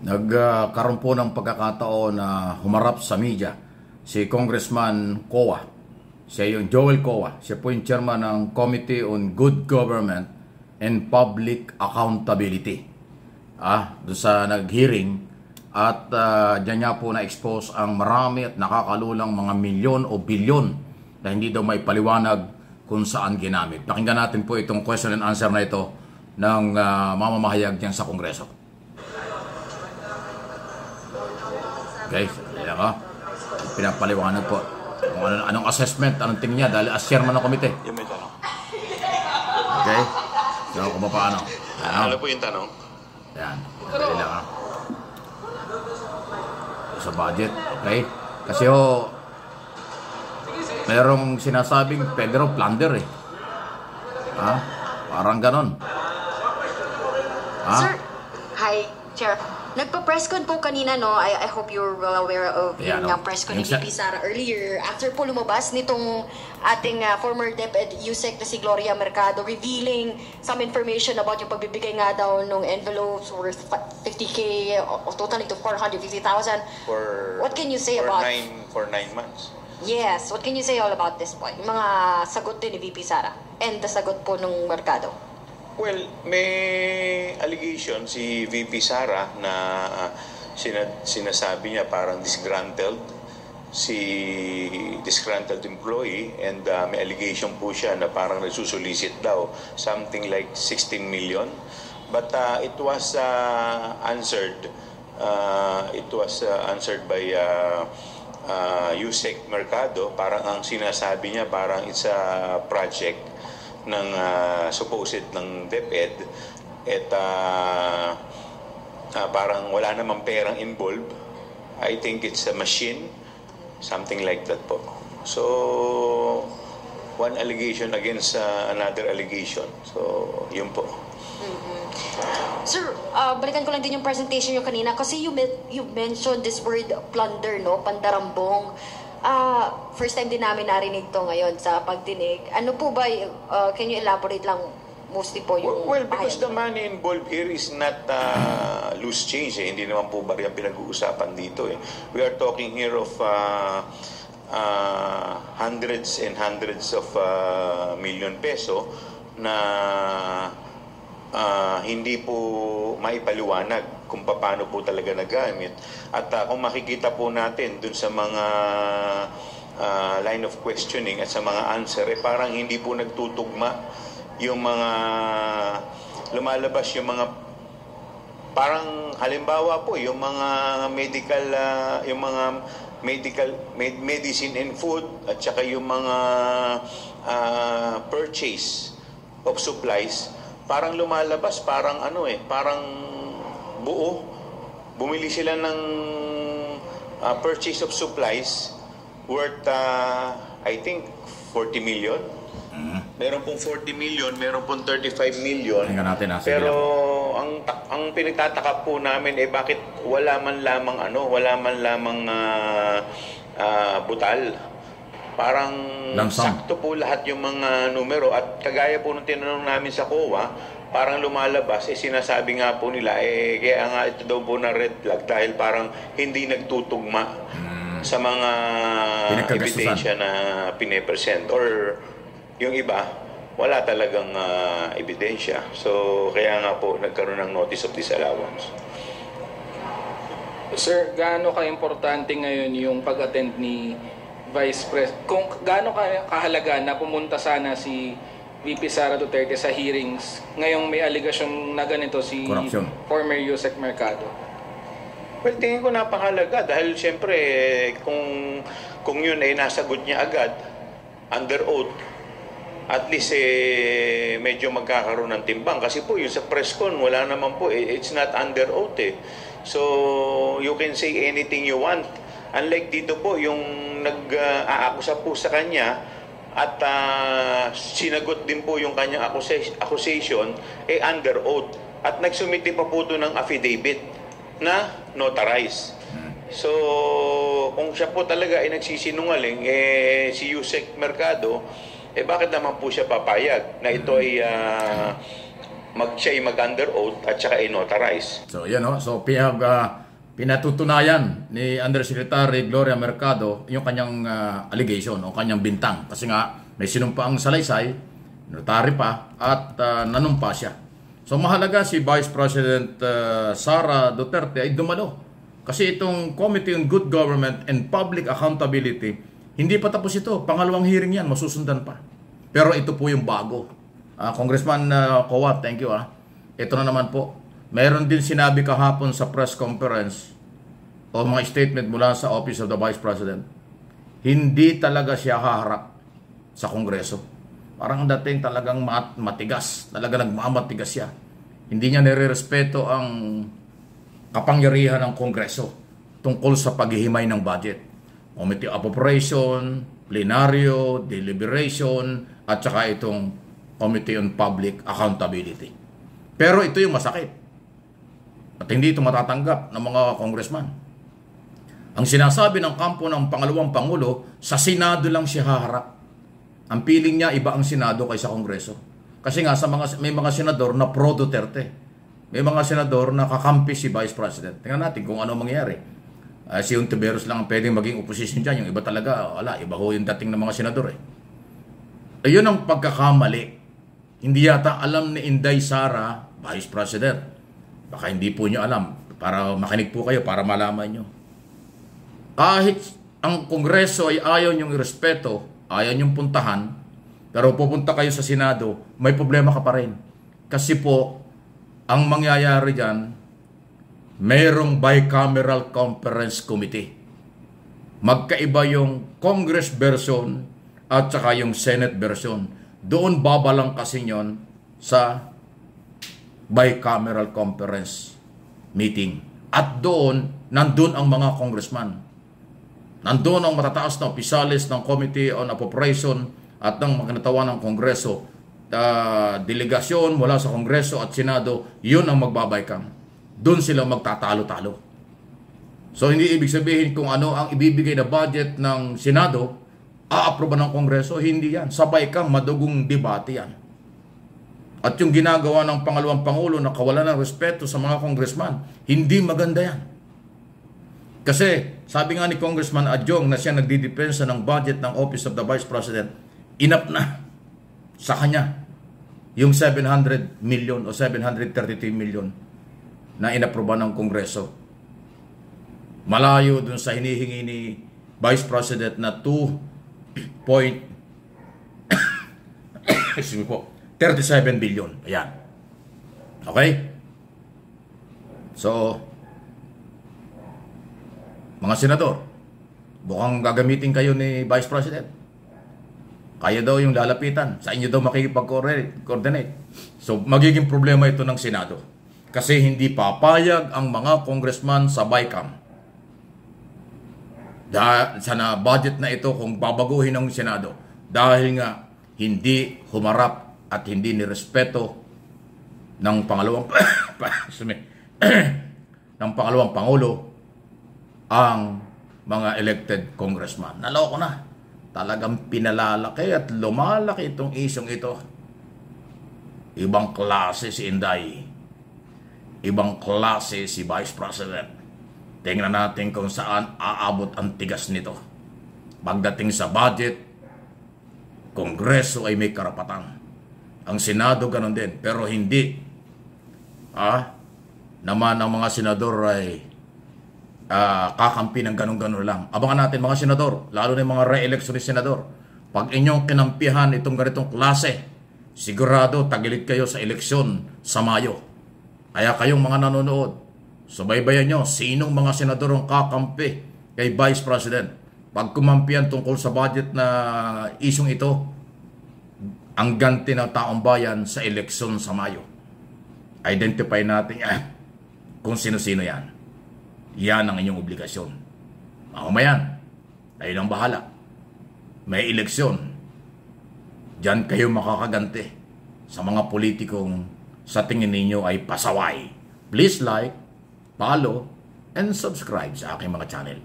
Nagkaroon po ng pagkakataon na humarap sa media si Congressman Coa. Siya yung Joel Coa. Siya po yung chairman ng Committee on Good Government and Public Accountability. Doon sa nag-hearing at diyan niya po na-expose ang marami at nakakalulang mga milyon o bilyon na hindi daw may paliwanag kung saan ginamit. Pakinggan natin po itong question and answer na ito ng mamamahayag diyan sa Kongreso. Okay, yan ka. Pinapaliwanag po kung anong assessment, anong tingin niya dahil as chairman ng komite. Yung may tanong. Okay, so kung paano. Ano po yung tanong? Yan, dali lang ha. Sa budget, okay? Kasi merong sinasabing federal plunder eh. Parang ganon. Sir, hi, Chair. Nagpa-press con po kanina, no? I hope you're well aware of yung press con ni VP Sara earlier. After po lumabas nitong ating former DepEd Yusek na si Gloria Mercado revealing some information about yung pagbibigay nga daw ng envelopes worth 50K, totaling to 450,000. What can you say about... For 9 months. Yes, what can you say all about this point? Yung mga sagot din ni VP Sara and the sagot po ng Mercado. Well, may allegation si VP Sara na sinasabi niya parang disgruntled employee and may allegation po siya na parang nagsusolicit daw something like 16 million. But it was answered by Yusek Mercado. Parang ang sinasabi niya parang it's a project ng supposed ng DepEd at parang wala namang perang involved. I think it's a machine, something like that po. So one allegation against another allegation. So yun po. Sir, balikan ko lang din yung presentation nyo kanina kasi you mentioned this word plunder, no? Pandarambong. First time din namin narinig to ngayon sa pagdinig. Ano po ba, can you elaborate lang mostly po yung... Well, because the money involved here is not loose change. Hindi naman po ba yung pinag-uusapan dito. We are talking here of hundreds and hundreds of million peso na hindi po maipaliwanag kung paano po talaga nagamit. At kung makikita po natin dun sa mga line of questioning at sa mga answer, parang hindi po nagtutugma yung mga lumalabas, yung mga parang halimbawa po yung mga medicine and food at saka yung mga purchase of supplies, parang lumalabas parang parang buo. Bumili sila ng purchase of supplies worth I think 40 million. Meron pong 40 million, meron pong 35 million. Pero ang pinagtataka po namin bakit wala man lamang butal. Parang sakto po lahat yung mga numero at kagaya po nung tinanong namin sa COA, parang lumalabas, sinasabi nga po nila, kaya nga ito daw po na red flag dahil parang hindi nagtutugma sa mga ebidensya na pine-present. Or yung iba, wala talagang ebidensya. So, kaya nga po nagkaroon ng notice of disallowance. Sir, gaano ka-importante ngayon yung pag-attend ni Vice President? Kung gaano kahalaga na pumunta sana si VP Sara Duterte sa hearings, ngayong may aligasyon na ganito si Corruption. Former Yusek Mercado? Well, tingin ko napakahalaga dahil siyempre kung yun ay nasagot niya agad under oath, at least medyo magkakaroon ng timbang. Kasi po yung sa press con, wala naman po, it's not under oath So you can say anything you want. Unlike dito po, yung nag-aakusa po sa kanya at sinagot din po yung kanyang accusation under oath. At nagsumiti pa po ito ng affidavit na notarized. So, kung siya po talaga ay nagsisinungaling, si Yusek Mercado, bakit naman po siya papayag na ito ay siya ay mag-under oath at saka i-notarize. So yan o. So pinatutunayan ni Undersecretary Gloria Mercado yung kanyang allegation o kanyang bintang. Kasi nga may sinumpaang salaysay, notary pa, at nanumpa siya. So mahalaga si Vice President Sara Duterte ay dumalo. Kasi itong Committee on Good Government and Public Accountability, hindi pa tapos ito. Pangalawang hearing yan, masusundan pa. Pero ito po yung bago. Congressman Coa, thank you. Ito na naman po. Meron din sinabi kahapon sa press conference o mga statement mula sa Office of the Vice President. Hindi talaga siya haharap sa Kongreso. Parang dating talagang matigas. Talaga nagmamatigas siya. Hindi niya nire-respeto ang kapangyarihan ng Kongreso tungkol sa paghihimay ng budget. Committee of Appropriation, Plenaryo, Deliberation, at saka itong Committee on Public Accountability. Pero ito yung masakit. At hindi ito matatanggap ng mga congressman. Ang sinasabi ng kampo ng pangalawang Pangulo, sa Senado lang siya haharap. Ang piling niya, iba ang Senado kaysa Kongreso. Kasi nga, may mga senador na pro-Duterte. May mga senador na kakampi si Vice President. Tingnan natin kung ano mangyayari. Si Ontiveros lang ang pwedeng maging opposition dyan. Yung iba talaga, iba ho yung dating ng mga senador. Ayun ang pagkakamali. Hindi yata alam ni Inday Sara, Vice President. Baka hindi po nyo alam. Para makinig po kayo, para malaman nyo. Kahit ang Kongreso ay ayaw nyong irespeto, ayaw nyong puntahan, pero pupunta kayo sa Senado, may problema ka pa rin. Kasi po, ang mangyayari dyan, mayroong bicameral conference committee. Magkaiba yung Congress version at saka yung Senate version. Doon babalang kasi yon sa bicameral conference meeting. At nandun ang mga congressman. Nandun ang matataas na opisyalis ng Committee on Appropriation at ng mga natawan ng Kongreso. Delegasyon mula sa Kongreso at Senado, yun ang magbabaykam. Doon sila magtatalo-talo. So hindi ibig sabihin kung ano ang ibibigay na budget ng Senado, aaproba ng Kongreso, hindi yan. Sabay kang madugong debate yan. At yung ginagawa ng pangalawang Pangulo na kawalan ng respeto sa mga congressman, hindi maganda yan. Kasi, sabi nga ni Congressman Adjong na siya nagdidepensa ng budget ng Office of the Vice President, enough na sa kanya yung 700 million o 733 million na inaproba ng Kongreso. Malayo dun sa hinihingi ni Vice President na 37 billion. Ayan. Okay? So, mga senador, mukhang gagamitin kayo ni Vice President. Kaya daw yung lalapitan. Sa inyo daw makikipag-coordinate. So, magiging problema ito ng Senado. Kasi hindi papayag ang mga congressman sa BICAM. Sana budget na ito kung babaguhin ng Senado. Dahil nga, hindi humarap at hindi nirespeto ng pangalawang ng pangalawang Pangulo ang mga elected congressman. Naloko na. Talagang pinalalaki at lumalaki itong isyong ito. Ibang klase si Inday. Ibang klase si Vice President. Tingnan natin kung saan aabot ang tigas nito. Pagdating sa budget, Kongreso ay may karapatan. Ang Senado ganun din. Pero hindi. Naman ang mga senador ay kakampi ng ganun-ganun lang. Abangan natin mga senador, lalo na yung mga re-election ni senador. Pag inyong kinampihan itong ganitong klase, sigurado tagilid kayo sa eleksyon sa Mayo. Kaya kayong mga nanonood, subaybayan nyo sinong mga senador ang kakampi kay Vice President. Pag kumampihan tungkol sa budget na isyong ito, ang ganti ng taong bayan sa eleksyon sa Mayo. Identify natin kung sino-sino yan. Yan ang inyong obligasyon. Mamamayan, kayo nang bahala. May eleksyon. Diyan kayo makakaganti sa mga politikong sa tingin ninyo ay pasaway. Please like, follow, and subscribe sa aking mga channel.